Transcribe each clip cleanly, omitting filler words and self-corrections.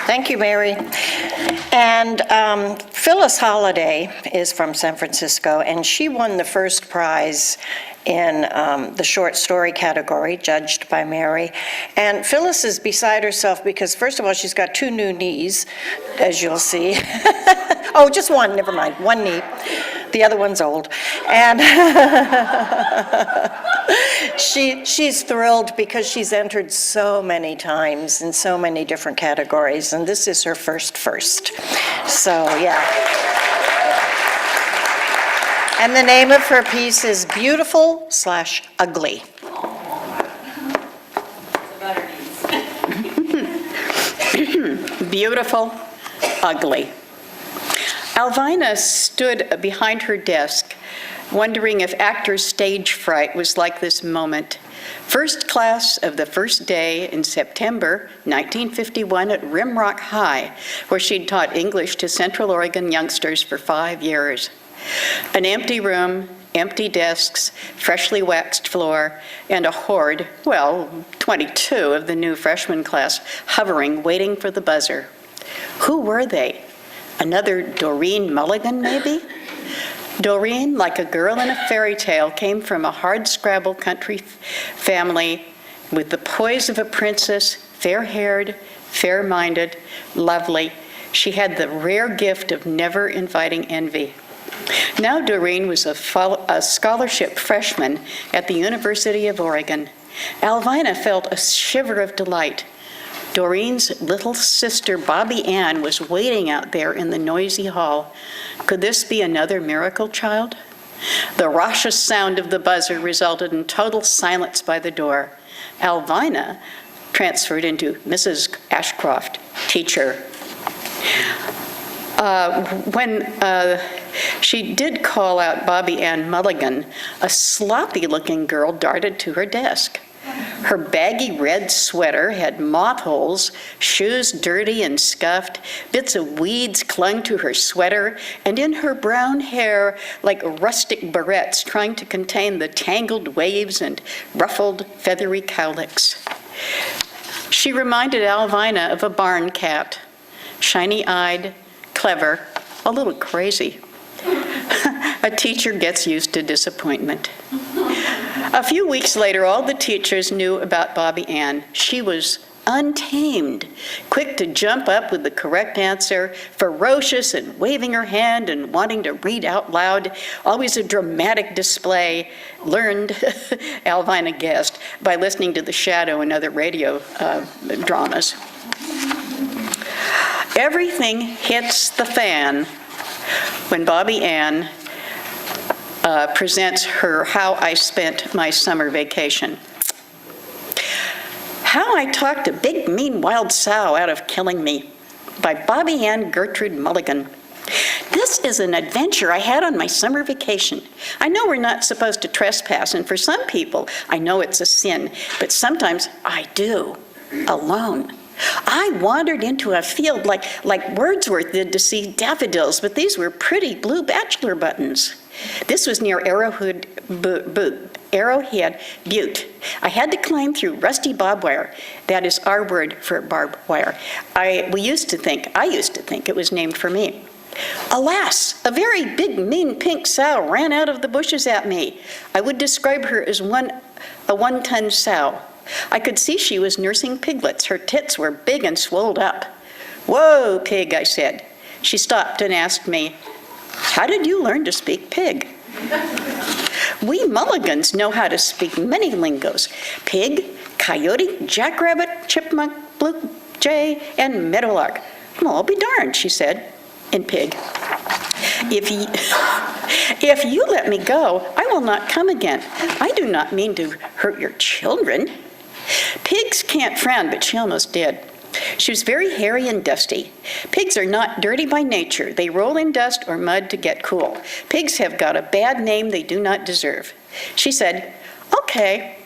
Thank you, Mary. And Phyllis Holliday is from San Francisco, and she won the first prize in the short story category, judged by Mary. And Phyllis is beside herself because, first of all, she's got 2 new knees, as you'll see. Oh, just one, never mind, 1 knee. The other one's old. And she's thrilled because she's entered so many times in so many different categories, and this is her first. So, yeah. And the name of her piece is Beautiful/Ugly. Beautiful, ugly. Alvina stood behind her desk, wondering if actors' stage fright was like this moment. First class of the first day in September 1951 at Rimrock High, where she'd taught English to Central Oregon youngsters for 5 years. An empty room, empty desks, freshly waxed floor, and a horde, 22 of the new freshman class, hovering, waiting for the buzzer. Who were they? Another Doreen Mulligan, maybe? Doreen, like a girl in a fairy tale, came from a hard-scrabble country family with the poise of a princess, fair-haired, fair-minded, lovely. She had the rare gift of never inviting envy. Now Doreen was a scholarship freshman at the University of Oregon. Alvina felt a shiver of delight. Doreen's little sister, Bobby Ann, was waiting out there in the noisy hall. Could this be another miracle child? The raucous sound of the buzzer resulted in total silence by the door. Alvina transferred into Mrs. Ashcroft, teacher. When she did call out Bobby Ann Mulligan, a sloppy-looking girl darted to her desk. Her baggy red sweater had moth holes, shoes dirty and scuffed, bits of weeds clung to her sweater, and in her brown hair, like rustic barrettes trying to contain the tangled waves and ruffled, feathery cowlicks. She reminded Alvina of a barn cat, shiny-eyed, clever, a little crazy. A teacher gets used to disappointment. A few weeks later, all the teachers knew about Bobby Ann. She was untamed, quick to jump up with the correct answer, ferocious and waving her hand and wanting to read out loud, always a dramatic display, learned, Alvina guessed, by listening to The Shadow and other radio dramas. Everything hits the fan when Bobby Ann presents her How I Spent My Summer Vacation. How I Talked a Big Mean Wild Sow Out of Killing Me by Bobby Ann Gertrude Mulligan. This is an adventure I had on my summer vacation. I know we're not supposed to trespass, and for some people, I know it's a sin, but sometimes I do, alone. I wandered into a field like Wordsworth did to see daffodils, but these were pretty blue bachelor buttons. This was near Arrowhead Butte. I had to climb through rusty barbed wire. That is our word for barbed wire. I used to think it was named for me. Alas, a very big, mean pink sow ran out of the bushes at me. I would describe her as a 1-ton sow. I could see she was nursing piglets. Her tits were big and swelled up. "Whoa, pig," I said. She stopped and asked me, "How did you learn to speak pig?" We Mulligans know how to speak many lingos: pig, coyote, jackrabbit, chipmunk, blue jay, and meadowlark. "Well, I'll be darned," she said, in pig. If you let me go, I will not come again. I do not mean to hurt your children." Pigs can't frown, but she almost did. She was very hairy and dusty. Pigs are not dirty by nature. They roll in dust or mud to get cool. Pigs have got a bad name they do not deserve. She said, "Okay."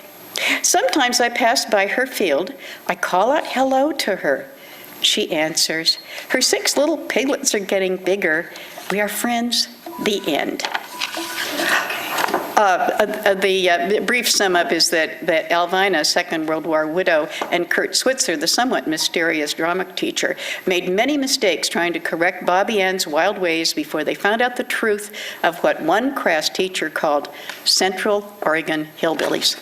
Sometimes I pass by her field. I call out hello to her. She answers. Her 6 little piglets are getting bigger. We are friends. The end. The brief sum up is that Alvina, Second World War widow, and Kurt Switzer, the somewhat mysterious drama teacher, made many mistakes trying to correct Bobby Ann's wild ways before they found out the truth of what one crass teacher called Central Oregon hillbillies.